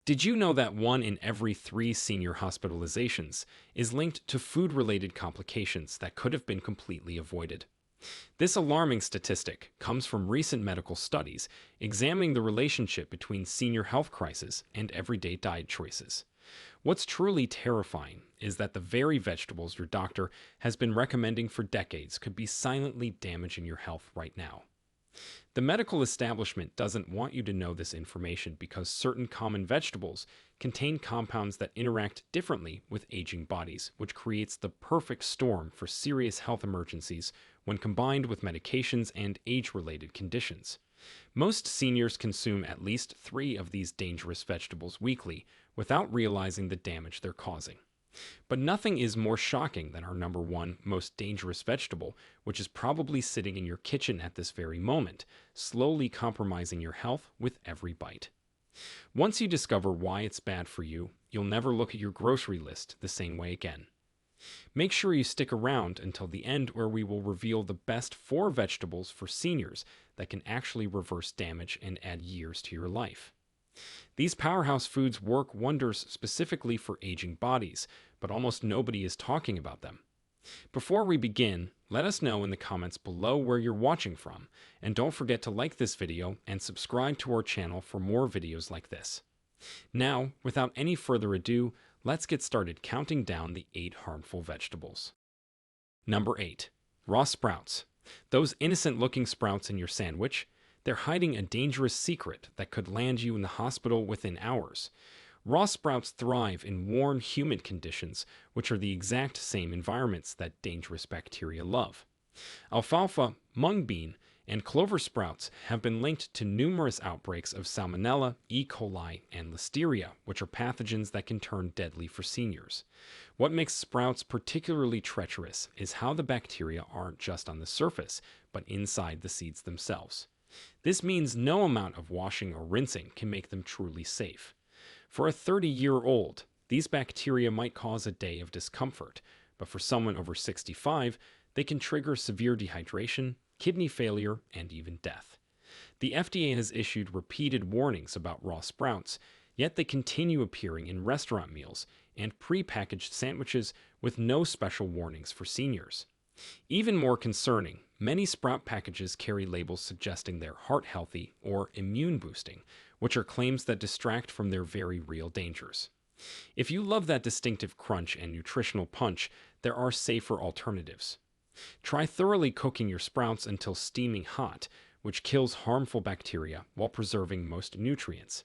Did you know that 1 in every 3 senior hospitalizations is linked to food-related complications that could have been completely avoided? This alarming statistic comes from recent medical studies examining the relationship between senior health crisis and everyday diet choices. What's truly terrifying is that the very vegetables your doctor has been recommending for decades could be silently damaging your health right now. The medical establishment doesn't want you to know this information because certain common vegetables contain compounds that interact differently with aging bodies, which creates the perfect storm for serious health emergencies when combined with medications and age-related conditions. Most seniors consume at least 3 of these dangerous vegetables weekly without realizing the damage they're causing. But nothing is more shocking than our number one most dangerous vegetable, which is probably sitting in your kitchen at this very moment, slowly compromising your health with every bite. Once you discover why it's bad for you, you'll never look at your grocery list the same way again. Make sure you stick around until the end where we will reveal the best 4 vegetables for seniors that can actually reverse damage and add years to your life. These powerhouse foods work wonders specifically for aging bodies, but almost nobody is talking about them. Before we begin, let us know in the comments below where you're watching from, and don't forget to like this video and subscribe to our channel for more videos like this. Now, without any further ado, let's get started counting down the 8 harmful vegetables. Number 8. Raw sprouts. Those innocent-looking sprouts in your sandwich, they're hiding a dangerous secret that could land you in the hospital within hours. Raw sprouts thrive in warm, humid conditions, which are the exact same environments that dangerous bacteria love. Alfalfa, mung bean, and clover sprouts have been linked to numerous outbreaks of Salmonella, E. coli, and Listeria, which are pathogens that can turn deadly for seniors. What makes sprouts particularly treacherous is how the bacteria aren't just on the surface, but inside the seeds themselves. This means no amount of washing or rinsing can make them truly safe. For a 30-year-old, these bacteria might cause a day of discomfort, but for someone over 65, they can trigger severe dehydration, kidney failure, and even death. The FDA has issued repeated warnings about raw sprouts, yet they continue appearing in restaurant meals and pre-packaged sandwiches with no special warnings for seniors. Even more concerning, many sprout packages carry labels suggesting they're heart-healthy or immune-boosting, which are claims that distract from their very real dangers. If you love that distinctive crunch and nutritional punch, there are safer alternatives. Try thoroughly cooking your sprouts until steaming hot, which kills harmful bacteria while preserving most nutrients.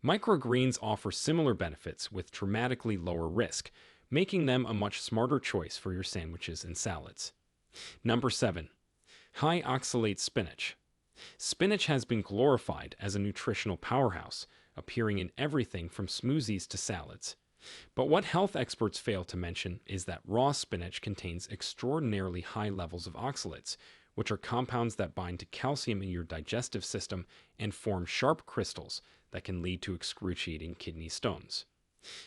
Microgreens offer similar benefits with dramatically lower risk, making them a much smarter choice for your sandwiches and salads. Number 7. High oxalate spinach. Spinach has been glorified as a nutritional powerhouse, appearing in everything from smoothies to salads. But what health experts fail to mention is that raw spinach contains extraordinarily high levels of oxalates, which are compounds that bind to calcium in your digestive system and form sharp crystals that can lead to excruciating kidney stones.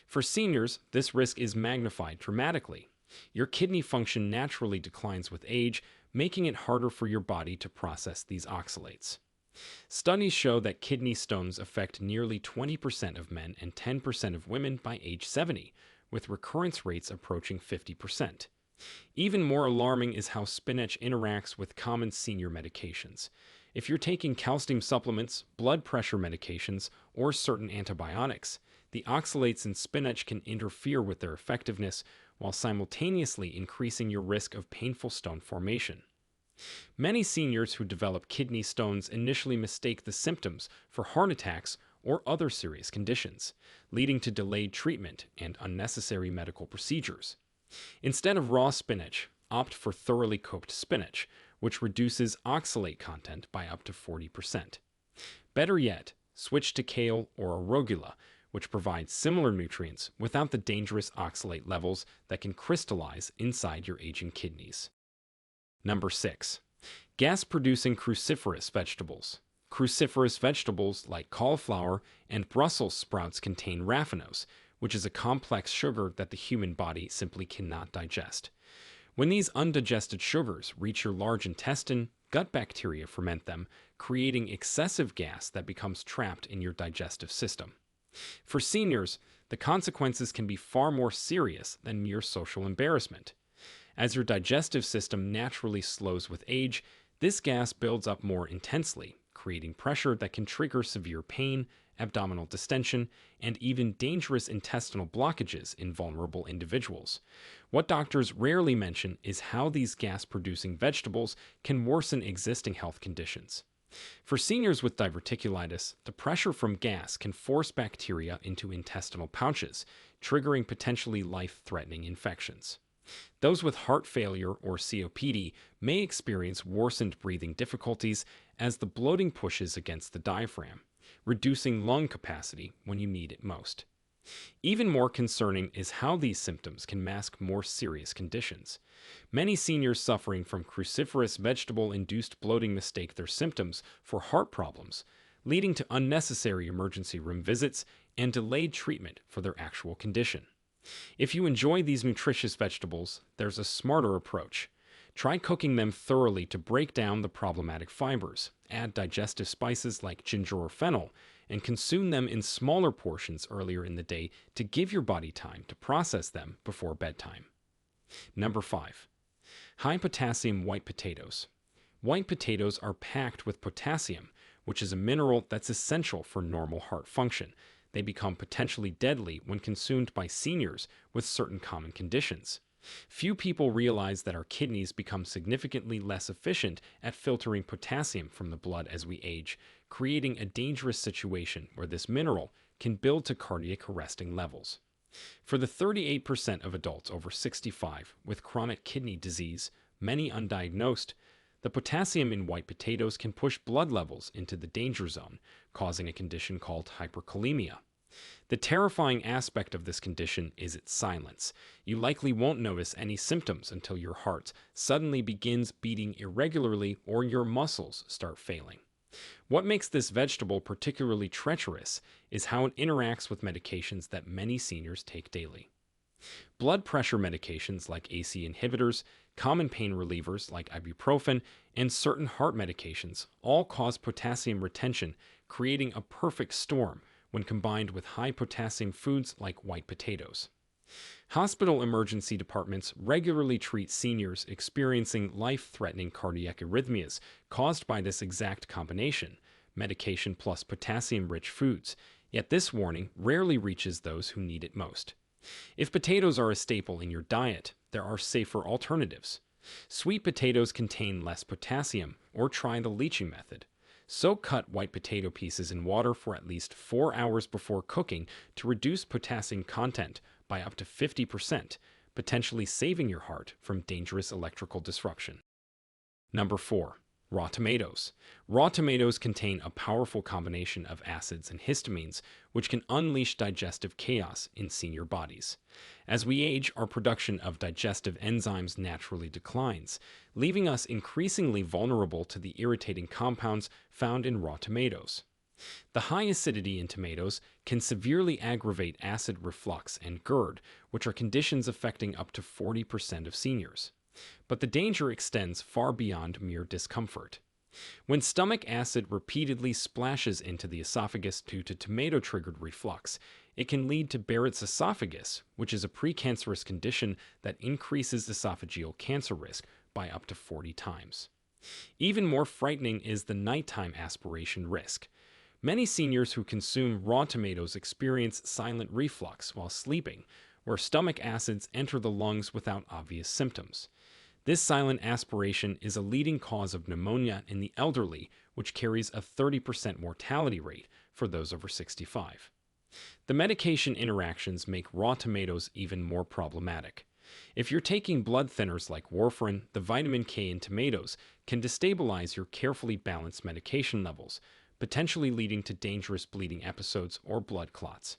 For seniors, this risk is magnified dramatically. Your kidney function naturally declines with age, making it harder for your body to process these oxalates. Studies show that kidney stones affect nearly 20% of men and 10% of women by age 70, with recurrence rates approaching 50%. Even more alarming is how spinach interacts with common senior medications. If you're taking calcium supplements, blood pressure medications, or certain antibiotics, the oxalates in spinach can interfere with their effectiveness while simultaneously increasing your risk of painful stone formation. Many seniors who develop kidney stones initially mistake the symptoms for heart attacks or other serious conditions, leading to delayed treatment and unnecessary medical procedures. Instead of raw spinach, opt for thoroughly cooked spinach, which reduces oxalate content by up to 40%. Better yet, switch to kale or arugula, which provides similar nutrients without the dangerous oxalate levels that can crystallize inside your aging kidneys. Number 6. Gas-producing cruciferous vegetables. Cruciferous vegetables like cauliflower and Brussels sprouts contain raffinose, which is a complex sugar that the human body simply cannot digest. When these undigested sugars reach your large intestine, gut bacteria ferment them, creating excessive gas that becomes trapped in your digestive system. For seniors, the consequences can be far more serious than mere social embarrassment. As your digestive system naturally slows with age, this gas builds up more intensely, creating pressure that can trigger severe pain, abdominal distension, and even dangerous intestinal blockages in vulnerable individuals. What doctors rarely mention is how these gas producing vegetables can worsen existing health conditions. For seniors with diverticulitis, the pressure from gas can force bacteria into intestinal pouches, triggering potentially life threatening infections. Those with heart failure or COPD may experience worsened breathing difficulties as the bloating pushes against the diaphragm, reducing lung capacity when you need it most. Even more concerning is how these symptoms can mask more serious conditions. Many seniors suffering from cruciferous vegetable-induced bloating mistake their symptoms for heart problems, leading to unnecessary emergency room visits and delayed treatment for their actual condition. If you enjoy these nutritious vegetables, there's a smarter approach. Try cooking them thoroughly to break down the problematic fibers, add digestive spices like ginger or fennel, and consume them in smaller portions earlier in the day to give your body time to process them before bedtime. Number 5. High potassium white potatoes. White potatoes are packed with potassium, which is a mineral that's essential for normal heart function. They become potentially deadly when consumed by seniors with certain common conditions. Few people realize that our kidneys become significantly less efficient at filtering potassium from the blood as we age, creating a dangerous situation where this mineral can build to cardiac arresting levels. For the 38% of adults over 65 with chronic kidney disease, many undiagnosed, the potassium in white potatoes can push blood levels into the danger zone, causing a condition called hyperkalemia. The terrifying aspect of this condition is its silence. You likely won't notice any symptoms until your heart suddenly begins beating irregularly or your muscles start failing. What makes this vegetable particularly treacherous is how it interacts with medications that many seniors take daily. Blood pressure medications like AC inhibitors, common pain relievers like ibuprofen, and certain heart medications all cause potassium retention, creating a perfect storm when combined with high potassium foods like white potatoes. Hospital emergency departments regularly treat seniors experiencing life-threatening cardiac arrhythmias caused by this exact combination, medication plus potassium-rich foods, yet this warning rarely reaches those who need it most. If potatoes are a staple in your diet, there are safer alternatives. Sweet potatoes contain less potassium, or try the leaching method. Soak cut white potato pieces in water for at least 4 hours before cooking to reduce potassium content by up to 50%, potentially saving your heart from dangerous electrical disruption. Number 4. Raw tomatoes. Raw tomatoes contain a powerful combination of acids and histamines, which can unleash digestive chaos in senior bodies. As we age, our production of digestive enzymes naturally declines, leaving us increasingly vulnerable to the irritating compounds found in raw tomatoes. The high acidity in tomatoes can severely aggravate acid reflux and GERD, which are conditions affecting up to 40% of seniors. But the danger extends far beyond mere discomfort. When stomach acid repeatedly splashes into the esophagus due to tomato-triggered reflux, it can lead to Barrett's esophagus, which is a precancerous condition that increases esophageal cancer risk by up to 40 times. Even more frightening is the nighttime aspiration risk. Many seniors who consume raw tomatoes experience silent reflux while sleeping, where stomach acids enter the lungs without obvious symptoms. This silent aspiration is a leading cause of pneumonia in the elderly, which carries a 30% mortality rate for those over 65. The medication interactions make raw tomatoes even more problematic. If you're taking blood thinners like warfarin, the vitamin K in tomatoes can destabilize your carefully balanced medication levels, potentially leading to dangerous bleeding episodes or blood clots.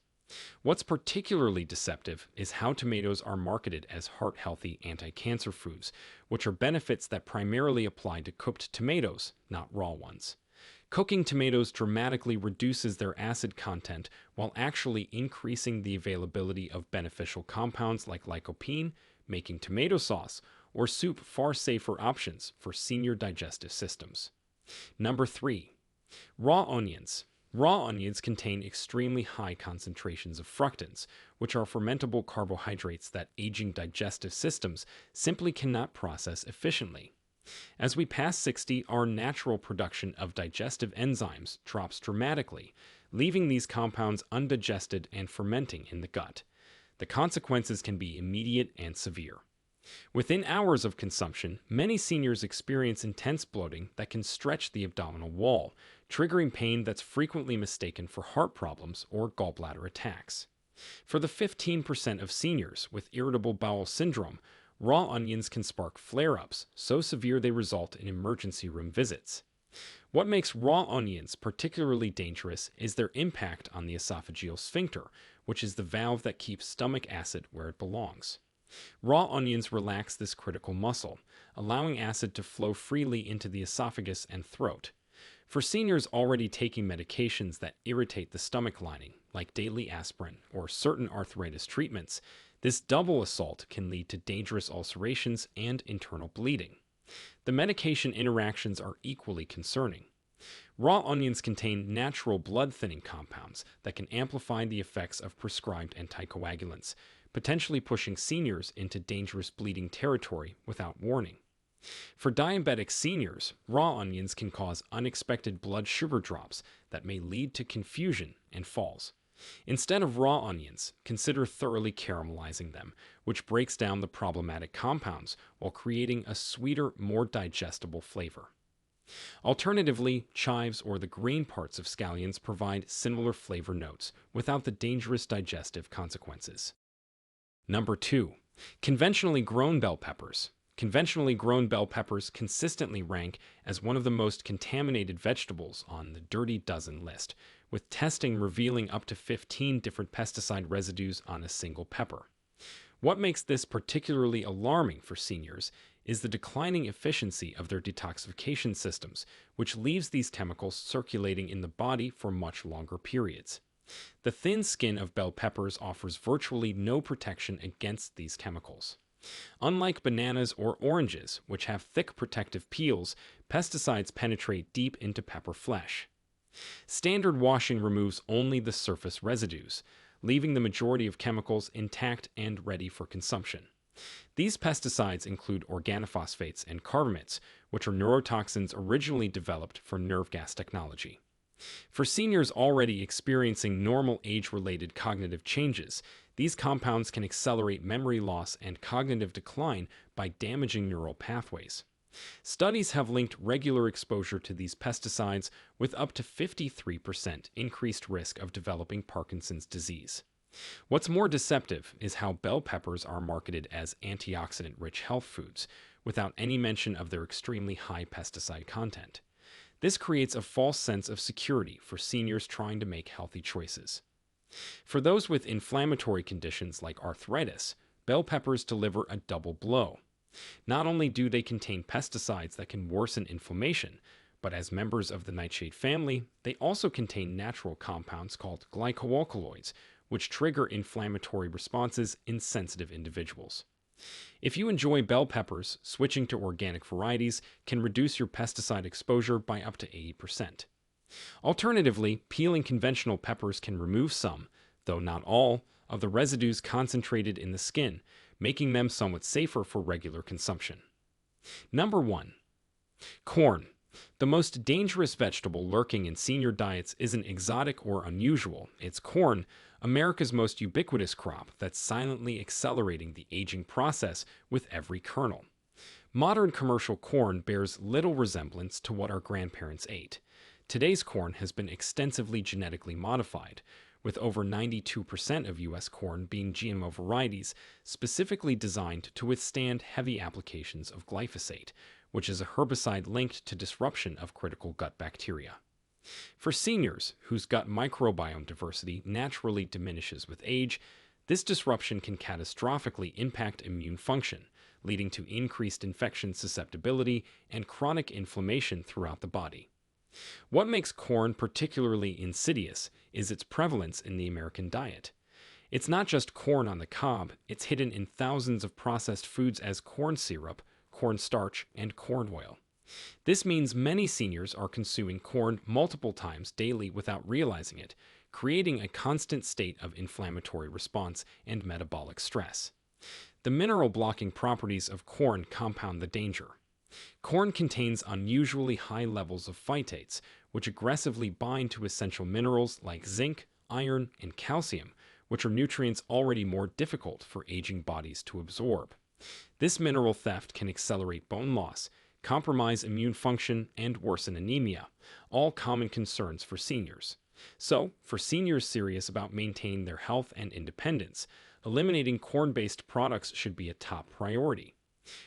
What's particularly deceptive is how tomatoes are marketed as heart-healthy anti-cancer foods, which are benefits that primarily apply to cooked tomatoes, not raw ones. Cooking tomatoes dramatically reduces their acid content while actually increasing the availability of beneficial compounds like lycopene, making tomato sauce or soup far safer options for senior digestive systems. Number 3. Raw onions. Raw onions contain extremely high concentrations of fructans, which are fermentable carbohydrates that aging digestive systems simply cannot process efficiently. As we pass 60, our natural production of digestive enzymes drops dramatically, leaving these compounds undigested and fermenting in the gut. The consequences can be immediate and severe. Within hours of consumption, many seniors experience intense bloating that can stretch the abdominal wall, triggering pain that's frequently mistaken for heart problems or gallbladder attacks. For the 15% of seniors with irritable bowel syndrome, raw onions can spark flare ups so severe they result in emergency room visits. What makes raw onions particularly dangerous is their impact on the esophageal sphincter, which is the valve that keeps stomach acid where it belongs. Raw onions relax this critical muscle, allowing acid to flow freely into the esophagus and throat. For seniors already taking medications that irritate the stomach lining, like daily aspirin or certain arthritis treatments, this double assault can lead to dangerous ulcerations and internal bleeding. The medication interactions are equally concerning. Raw onions contain natural blood thinning compounds that can amplify the effects of prescribed anticoagulants, potentially pushing seniors into dangerous bleeding territory without warning. For diabetic seniors, raw onions can cause unexpected blood sugar drops that may lead to confusion and falls. Instead of raw onions, consider thoroughly caramelizing them, which breaks down the problematic compounds while creating a sweeter, more digestible flavor. Alternatively, chives or the green parts of scallions provide similar flavor notes without the dangerous digestive consequences. Number 2. Conventionally grown bell peppers. Conventionally grown bell peppers consistently rank as one of the most contaminated vegetables on the Dirty Dozen list, with testing revealing up to 15 different pesticide residues on a single pepper. What makes this particularly alarming for seniors is the declining efficiency of their detoxification systems, which leaves these chemicals circulating in the body for much longer periods. The thin skin of bell peppers offers virtually no protection against these chemicals. Unlike bananas or oranges, which have thick protective peels, pesticides penetrate deep into pepper flesh. Standard washing removes only the surface residues, leaving the majority of chemicals intact and ready for consumption. These pesticides include organophosphates and carbamates, which are neurotoxins originally developed for nerve gas technology. For seniors already experiencing normal age-related cognitive changes, these compounds can accelerate memory loss and cognitive decline by damaging neural pathways. Studies have linked regular exposure to these pesticides with up to 53% increased risk of developing Parkinson's disease. What's more deceptive is how bell peppers are marketed as antioxidant-rich health foods, without any mention of their extremely high pesticide content. This creates a false sense of security for seniors trying to make healthy choices. For those with inflammatory conditions like arthritis, bell peppers deliver a double blow. Not only do they contain pesticides that can worsen inflammation, but as members of the nightshade family, they also contain natural compounds called glycoalkaloids, which trigger inflammatory responses in sensitive individuals. If you enjoy bell peppers, switching to organic varieties can reduce your pesticide exposure by up to 80%. Alternatively, peeling conventional peppers can remove some, though not all, of the residues concentrated in the skin, making them somewhat safer for regular consumption. Number 1. Corn. The most dangerous vegetable lurking in senior diets isn't exotic or unusual. It's corn, America's most ubiquitous crop that's silently accelerating the aging process with every kernel. Modern commercial corn bears little resemblance to what our grandparents ate. Today's corn has been extensively genetically modified, with over 92% of U.S. corn being GMO varieties specifically designed to withstand heavy applications of glyphosate, which is a herbicide linked to disruption of critical gut bacteria. For seniors, whose gut microbiome diversity naturally diminishes with age, this disruption can catastrophically impact immune function, leading to increased infection susceptibility and chronic inflammation throughout the body. What makes corn particularly insidious is its prevalence in the American diet. It's not just corn on the cob, it's hidden in thousands of processed foods as corn syrup, cornstarch, and corn oil. This means many seniors are consuming corn multiple times daily without realizing it, creating a constant state of inflammatory response and metabolic stress. The mineral blocking properties of corn compound the danger. Corn contains unusually high levels of phytates, which aggressively bind to essential minerals like zinc, iron, and calcium, which are nutrients already more difficult for aging bodies to absorb. This mineral theft can accelerate bone loss, compromise immune function, and worsen anemia, all common concerns for seniors. So, for seniors serious about maintaining their health and independence, eliminating corn-based products should be a top priority.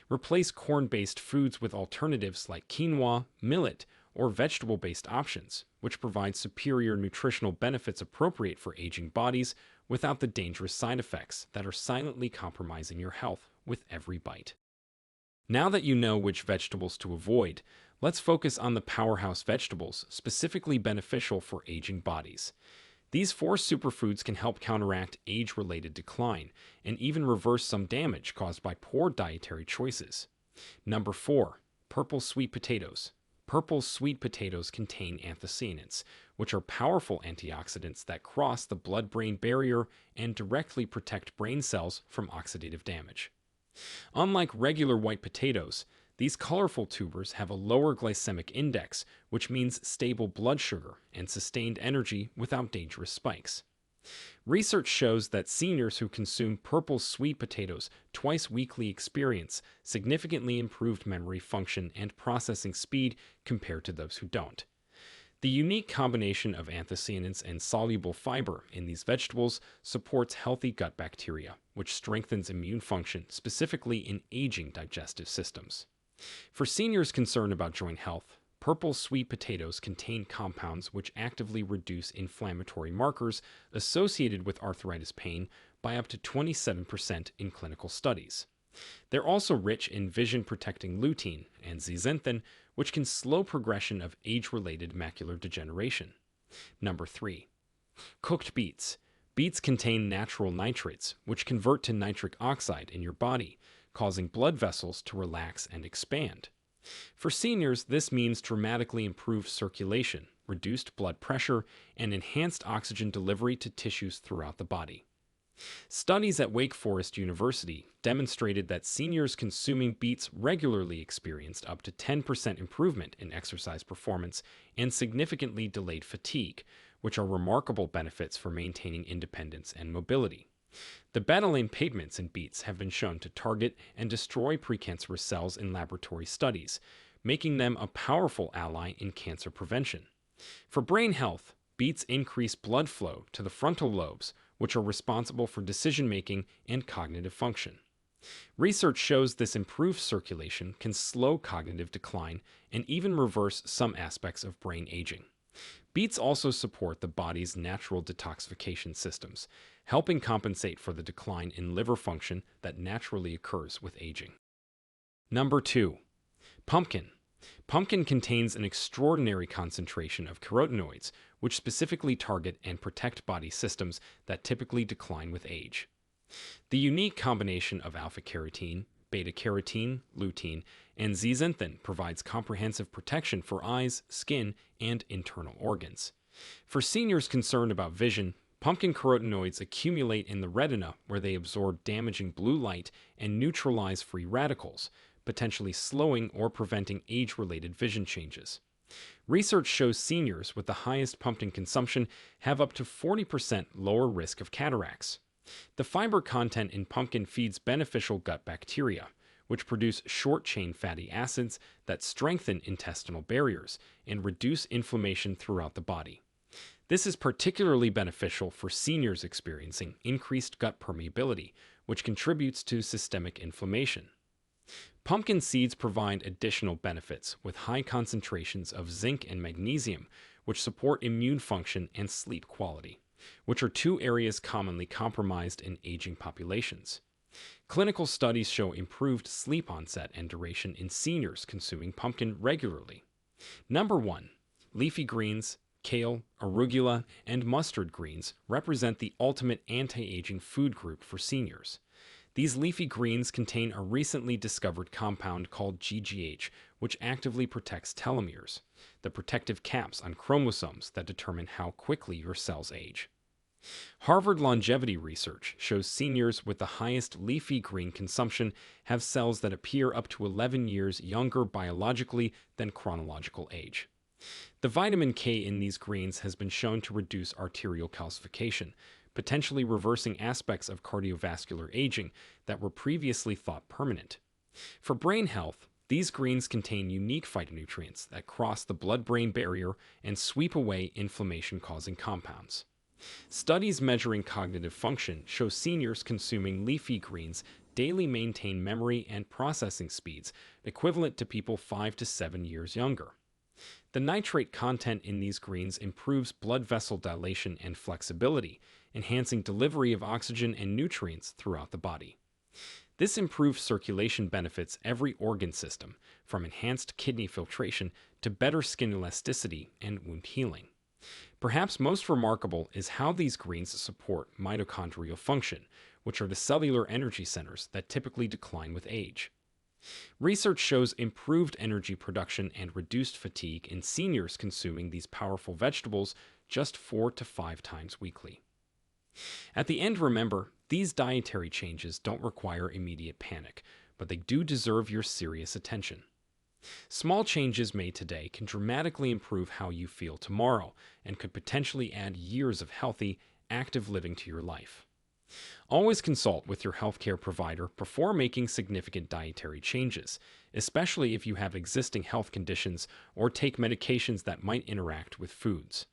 Replace corn-based foods with alternatives like quinoa, millet, or vegetable-based options, which provide superior nutritional benefits appropriate for aging bodies without the dangerous side effects that are silently compromising your health with every bite. Now that you know which vegetables to avoid, let's focus on the powerhouse vegetables specifically beneficial for aging bodies. These four superfoods can help counteract age-related decline and even reverse some damage caused by poor dietary choices. Number 4. Purple sweet potatoes. Purple sweet potatoes contain anthocyanins, which are powerful antioxidants that cross the blood-brain barrier and directly protect brain cells from oxidative damage. Unlike regular white potatoes, these colorful tubers have a lower glycemic index, which means stable blood sugar and sustained energy without dangerous spikes. Research shows that seniors who consume purple sweet potatoes twice weekly experience significantly improved memory function and processing speed compared to those who don't. The unique combination of anthocyanins and soluble fiber in these vegetables supports healthy gut bacteria, which strengthens immune function, specifically in aging digestive systems. For seniors concerned about joint health, purple sweet potatoes contain compounds which actively reduce inflammatory markers associated with arthritis pain by up to 27% in clinical studies. They're also rich in vision-protecting lutein and zeaxanthin, which can slow progression of age-related macular degeneration. Number 3. Cooked beets. Beets contain natural nitrates, which convert to nitric oxide in your body, causing blood vessels to relax and expand. For seniors, this means dramatically improved circulation, reduced blood pressure, and enhanced oxygen delivery to tissues throughout the body. Studies at Wake Forest University demonstrated that seniors consuming beets regularly experienced up to 10% improvement in exercise performance and significantly delayed fatigue, which are remarkable benefits for maintaining independence and mobility. The betalain pigments in beets have been shown to target and destroy precancerous cells in laboratory studies, making them a powerful ally in cancer prevention. For brain health, beets increase blood flow to the frontal lobes, which are responsible for decision-making and cognitive function. Research shows this improved circulation can slow cognitive decline and even reverse some aspects of brain aging. Beets also support the body's natural detoxification systems, helping compensate for the decline in liver function that naturally occurs with aging. Number 2. Pumpkin. Pumpkin contains an extraordinary concentration of carotenoids, which specifically target and protect body systems that typically decline with age. The unique combination of alpha-carotene, beta-carotene, lutein, and zeaxanthin provides comprehensive protection for eyes, skin, and internal organs. For seniors concerned about vision, pumpkin carotenoids accumulate in the retina where they absorb damaging blue light and neutralize free radicals, potentially slowing or preventing age-related vision changes. Research shows seniors with the highest pumpkin consumption have up to 40% lower risk of cataracts. The fiber content in pumpkin feeds beneficial gut bacteria, which produce short-chain fatty acids that strengthen intestinal barriers and reduce inflammation throughout the body. This is particularly beneficial for seniors experiencing increased gut permeability, which contributes to systemic inflammation. Pumpkin seeds provide additional benefits with high concentrations of zinc and magnesium, which support immune function and sleep quality, which are two areas commonly compromised in aging populations. Clinical studies show improved sleep onset and duration in seniors consuming pumpkin regularly. Number 1. Leafy greens. Kale, arugula, and mustard greens represent the ultimate anti-aging food group for seniors. These leafy greens contain a recently discovered compound called GGH, which actively protects telomeres, the protective caps on chromosomes that determine how quickly your cells age. Harvard longevity research shows seniors with the highest leafy green consumption have cells that appear up to 11 years younger biologically than chronological age. The vitamin K in these greens has been shown to reduce arterial calcification, potentially reversing aspects of cardiovascular aging that were previously thought permanent. For brain health, these greens contain unique phytonutrients that cross the blood-brain barrier and sweep away inflammation-causing compounds. Studies measuring cognitive function show seniors consuming leafy greens daily maintain memory and processing speeds equivalent to people 5 to 7 years younger. The nitrate content in these greens improves blood vessel dilation and flexibility, enhancing delivery of oxygen and nutrients throughout the body. This improved circulation benefits every organ system, from enhanced kidney filtration to better skin elasticity and wound healing. Perhaps most remarkable is how these greens support mitochondrial function, which are the cellular energy centers that typically decline with age. Research shows improved energy production and reduced fatigue in seniors consuming these powerful vegetables just 4 to 5 times weekly. At the end, remember, these dietary changes don't require immediate panic, but they do deserve your serious attention. Small changes made today can dramatically improve how you feel tomorrow and could potentially add years of healthy, active living to your life. Always consult with your healthcare provider before making significant dietary changes, especially if you have existing health conditions or take medications that might interact with foods.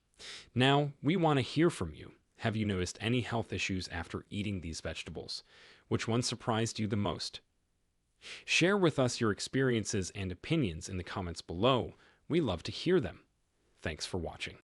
Now, we want to hear from you. Have you noticed any health issues after eating these vegetables? Which one surprised you the most? Share with us your experiences and opinions in the comments below. We love to hear them. Thanks for watching.